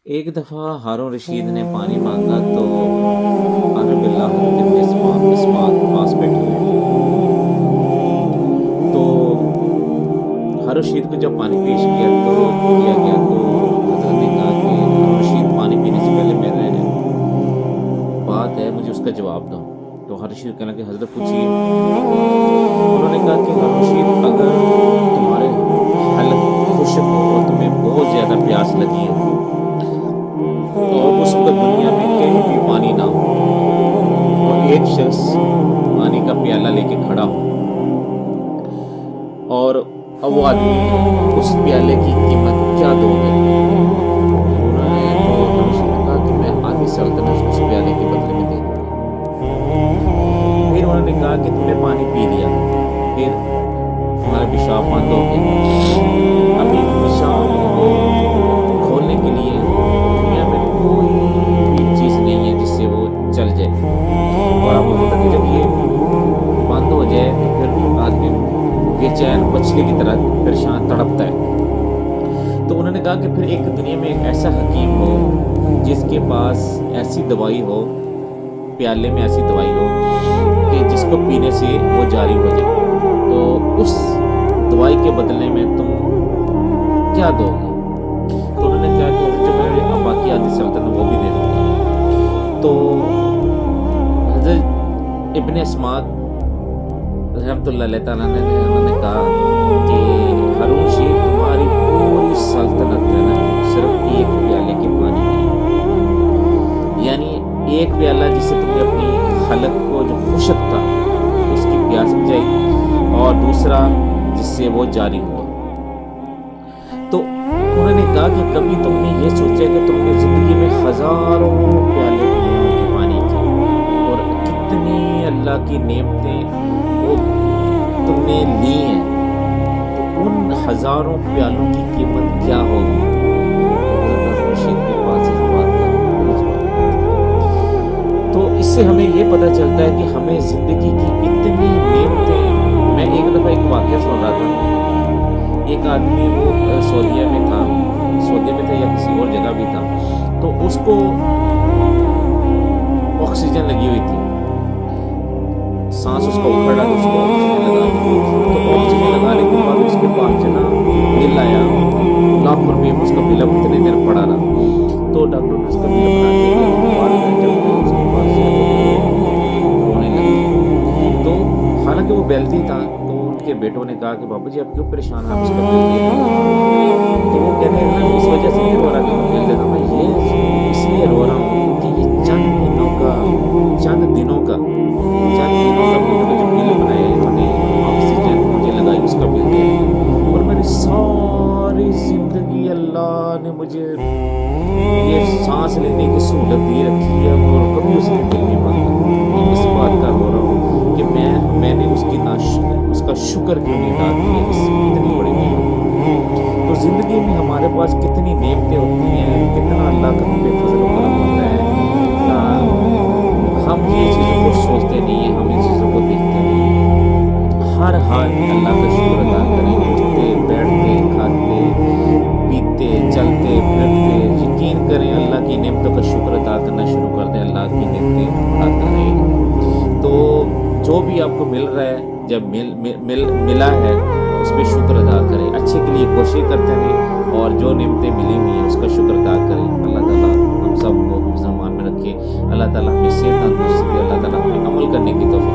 ایک دفعہ ہارون رشید نے پانی مانگا تو عرب اللہ کے پاس بیٹھے ہوئے تھے۔ تو ہارون رشید کو جب پانی پیش کیا گیا تو حضرت نے کہا کہ ہارون رشید پانی پینے سے پہلے میرے بات ہے، مجھے اس کا جواب دو۔ تو ہارون رشید کہنے کہ حضرت پوچھیے۔ انہوں نے کہا کہ ہارون رشید، اگر تمہارے حلق خشک ہو اور تمہیں بہت زیادہ پیاس لگی ہو اور اس وقت دنیا میں کہیں بھی پانی نہ ہو اور ایک شخص پانی کا پیالہ لے کے کھڑا ہو اور وہ آدمی اس پیالے کی قیمت کیا دو گے؟ انہوں نے کہا کہ میں آدھی سلطنت اس پیالے کے بدلے میں دے دوں گا۔ پھر انہوں نے کہا کہ تم نے پانی پی لیا، پھر تمہارا پیشاب بند ہو گیا، ابھی پیشاب کو کھولنے کے لیے دنیا میں کوئی بھی چیز نہیں ہے جس سے وہ چل جائے، اور آپ کو پتہ کہ جب یہ بند ہو جائے تو پھر آدمی بے چین مچھلی کی طرح پریشان تڑپتا ہے۔ تو انہوں نے کہا کہ پھر ایک دنیا میں ایک ایسا حکیم ہو جس کے پاس ایسی دوائی ہو، پیالے میں ایسی دوائی ہو کہ جس کو پینے سے وہ جاری ہو جائے، تو اس دوائی کے بدلے میں تم کیا دو گے؟ تو انہوں نے کہا کہ جو میرے ابا کی آدھی سلطنت وہ بھی دے دوں گا۔ تو حضرت ابن اسماعیل رحمۃ اللہ علیہ تعالیٰ نے انہوں نے کہا کہ ہارون رشید، تمہاری پوری سلطنت ہے نا صرف ایک پیالے کے پانی میں، یعنی ایک پیالہ جس سے تم نے اپنی حلق کو جو خشک تھا اس کی پیاس بجھائی، اور دوسرا جس سے وہ جاری ہوا۔ تو انہوں نے کہا کہ کبھی تم نے یہ سوچا کہ تم نے زندگی میں ہزاروں پیالے پیے ہوں گے پانی کے، اور کتنی اللہ کی نعمتیں وہ تم نے لی ہیں، تو ان ہزاروں پیالوں کی قیمت کیا ہوگی؟ رشید کے پاس اس بات کا تو اس سے ہمیں یہ پتہ چلتا ہے کہ ہمیں زندگی کی اتنی نعمتیں۔ میں ایک دفعہ ایک واقعہ سن رہا تھا، ایک آدمی وہ سعودیہ میں تھا یا کسی اور جگہ بھی تھا، تو اس کو آکسیجن لگی ہوئی تھی، سانس اس کا اکھڑ رہا تھا، اس کو آکسیجن لگا دی، تو آکسیجن لگانے کے بعد اس کے پاس جو نا بل آیا، لاکھ روپے میں اس کا بل اب اتنے دیر پڑا رہا۔ تو ڈاکٹر نے اس کا بل بنا دیا، اس کے پاس رونے لگا۔ تو حالانکہ وہ بیلدی تھا، تو ان کے بیٹوں نے کہا کہ بابا جی آپ کیوں پریشان ہیں، آپ اس کا بل دے دیں۔ تو وہ کہتے ہیں میں اس وجہ سے نہیں رو رہا کہ میں بل دیتا ہوں، میں یہ اس لیے رو رہا ہوں کہ یہ چند دنوں کا جو بل بنائے انہوں نے، آکسیجن مجھے لگائی، اس کا بل دیا، اور میں نے ساری زندگی اللہ نے مجھے یہ سانس لینے کی سہولت دی رکھی ہے، اور کبھی اس کے بل نہیں بنتا۔ اس بات کا رو رہا ہوں کہ میں نے اس کا شکر کیوں نہیں ادا کیا، اس اتنی بڑی نعمت۔ تو زندگی میں ہمارے پاس کتنی نعمتیں ہوتی ہیں، کتنا اللہ کا ہم پہ فضل و کرم ہوتا ہے، ہم یہ چیزوں کو سوچتے نہیں ہیں، ہم ان چیزوں کو دیکھتے نہیں ہیں۔ ہر حال میں اللہ کا شکر ادا کریں، اٹھتے بیٹھتے کھاتے پیتے چلتے پھرتے یقین کریں اللہ کی نعمتوں کا شکر ادا کرنا شروع کر دیں، اللہ کی نعمتیں بڑھاتا رہیں۔ تو جو بھی آپ کو مل رہا ہے، جب ملا ہے اس پہ شکر ادا کریں، اچھے کے لیے کوشش کرتے رہیں، اور جو نعمتیں ملی ہوئی ہیں اس کا شکر ادا کریں۔ اللہ تعالیٰ ہم سب کو حفظ امان میں رکھے، اللہ تعالیٰ ہمیں صحت تندرستی دے، اللہ تعالیٰ ہمیں عمل کرنے کی توفیق